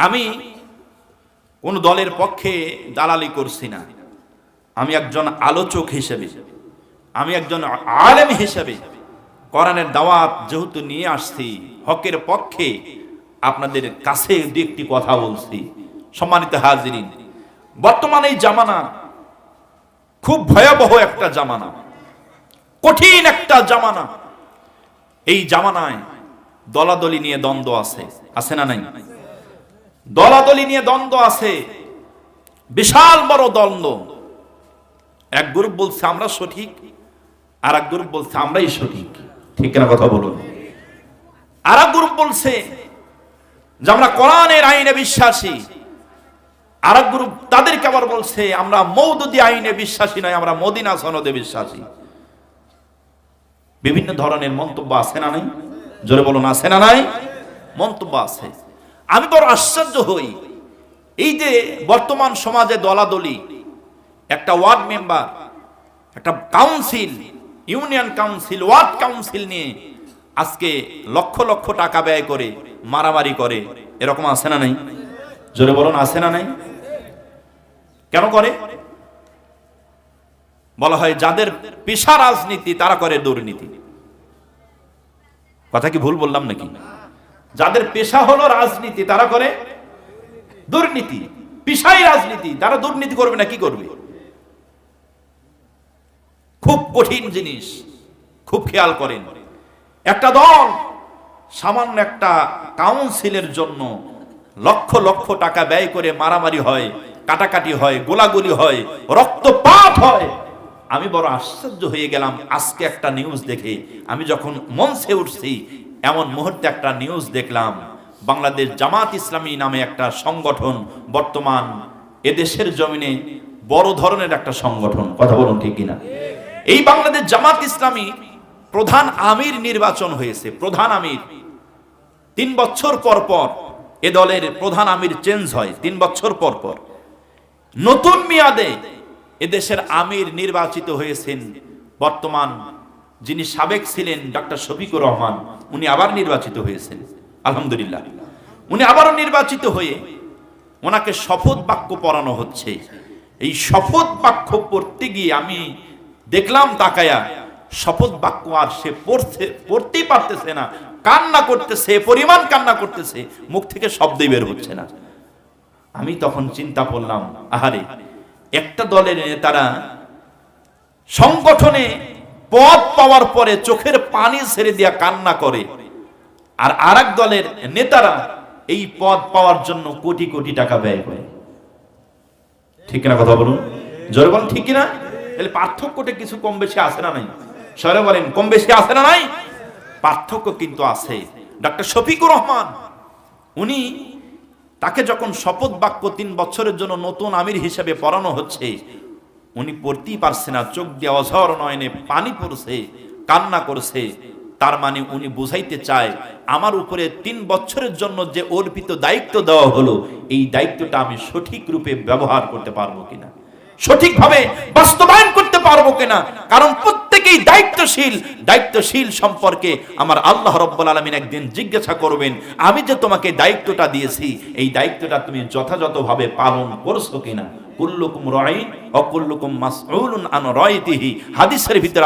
আমি কোন দলের পক্ষে দালালি করছি না। আমি একজন আলোচক হিসেবে, আমি একজন আলেম হিসেবে কোরআনের দাওয়াত যেহেতু নিয়ে আসছি, হকের পক্ষে আপনাদের কাছে দু একটি কথা বলছি। সম্মানিত হাজিরিন, বর্তমানে এই জামানা খুব ভয়াবহ একটা জামানা, কঠিন একটা জামানা। এই জামানায় দলাদলি নিয়ে দ্বন্দ্ব আছে, আছে না নাই? দলাদলি নিয়ে দ্বন্দ্ব আছে, বিশাল বড় দ্বন্দ্ব। এক গ্রুপ বলছে আমরা সঠিক, আর এক গ্রুপ বলছে আমরাই সঠিক। ঠিক না কথা বলুন? আর এক গ্রুপ বলছে যে আমরা কোরআনের আইনে বিশ্বাসী, আর এক গ্রুপ তাদেরকে আবার বলছে আমরা মওদুদি আইনে বিশ্বাসী নয়, আমরা মদিনা সনদে বিশ্বাসী। বিভিন্ন ধরনের মন্তব্য আছে না নাই? জোরে বলুন, আছে না নাই? মন্তব্য আছে। আমি বড় আশ্চর্য হই, এই যে বর্তমান সমাজে দলাদলি, একটা ওয়ার্ড মেম্বার, একটা council, union council, word council নিয়ে আজকে লক্ষ লক্ষ টাকা ব্যয় করে মারামারি করে, এরকম আছে না নাই? জোরে বলুন, আছে না নাই? কেন করে? বলা হয় যাদের পেশা রাজনীতি তারা করে দুর্নীতি। কথা কি ভুল বললাম নাকি? যাদের পেশা হলো রাজনীতি তারা করে দুর্নীতি, পেশাই রাজনীতি, তারা দুর্নীতি করবে না কি করবে? খুব কঠিন জিনিস, খুব খেয়াল করেন। একটা দল সামান্য একটা কাউন্সিলের জন্য লক্ষ লক্ষ টাকা ব্যয় করে মারামারি হয়, কাটাকাটি হয়, গোলাগুলি হয়, রক্তপাত হয়। আমি বড় আশ্চর্য হয়ে গেলাম আজকে একটা নিউজ দেখে। আমি যখন মঞ্চে উঠছি এমন মুহূর্তে একটা নিউজ দেখলাম, বাংলাদেশ জামাত ইসলামী নামে একটা সংগঠন, বর্তমান এদেশের জমিনে বড় ধরনের একটা সংগঠন। কথা বলুন ঠিক কিনা? এই বাংলাদেশ জামাত ইসলামী প্রধান আমির নির্বাচন হয়েছে। প্রধান আমির 3 বছর পর পর এ দলের প্রধান আমির চেঞ্জ হয়, 3 বছর পর পর। নতুন মেয়াদে এদেশের আমির নির্বাচিত হয়েছেন বর্তমান যিনি সাবেক ছিলেন ডক্টর শফিকুর রহমান, উনি আবার নির্বাচিত হয়েছেন। আলহামদুলিল্লাহ, উনি আবারও নির্বাচিত হয়ে ওনাকে শপথ বাক্য পড়ানো হচ্ছে। এই শপথ বাক্য পড়তে গিয়ে আমি দেখলাম তাকায়া, শপথ বাক্য আর সে পড়তেই পারতেছে না, কান্না করতেছে, পরিমাণ কান্না করতেছে, মুখ থেকে শব্দই বের হচ্ছে না। আমি তখন চিন্তা করলাম, আহারে, একটা দলের নেতারা সংগঠনে পদ পাওয়ার পরে চোখের পানি ছেড়ে দিয়া কান্না করে, আর আরেক দলের নেতারা এই পদ পাওয়ার জন্য কোটি কোটি টাকা ব্যয় করে। ঠিক না কথা বলুন? জোরে বলুন ঠিক কিনা? তাহলে পার্থক্যটা কিছু কম বেশি আছে না নাই? সরে বলেন, কম বেশি আছে না নাই? পার্থক্য কিন্তু আছে। ডক্টর শফিকুর রহমান, উনি তাকে যখন শপথ বাক্য 3 বছরের জন্য নতুন আমির হিসেবে পড়ানো হচ্ছে, উনি পড়তেই পারছে না, চোখ দিয়ে অঝর নয়নে পানি পড়ছে, কান্না করছে। তার মানে উনি বুঝাইতে চায় আমার উপরে 3 বছরের জন্য যে অর্পিত দায়িত্ব দেওয়া হলো, এই দায়িত্বটা আমি সঠিক রূপে ব্যবহার করতে পারবো কিনা, সঠিকভাবে বাস্তবায়ন করতে পারবো কিনা। কারণ প্রত্যেকেই দায়িত্বশীল, দায়িত্বশীল সম্পর্কে আমার আল্লাহ রাব্বুল আলামিন একদিন জিজ্ঞাসা করবেন, আমি যে তোমাকে দায়িত্বটা দিয়েছি এই দায়িত্বটা তুমি যথাযথভাবে পালন করছো কিনা। কুল্লুকুম রাঈন ওয়া কুল্লুকুম মাসউলুন আন রাইতিহি, হাদিসের ভিতরে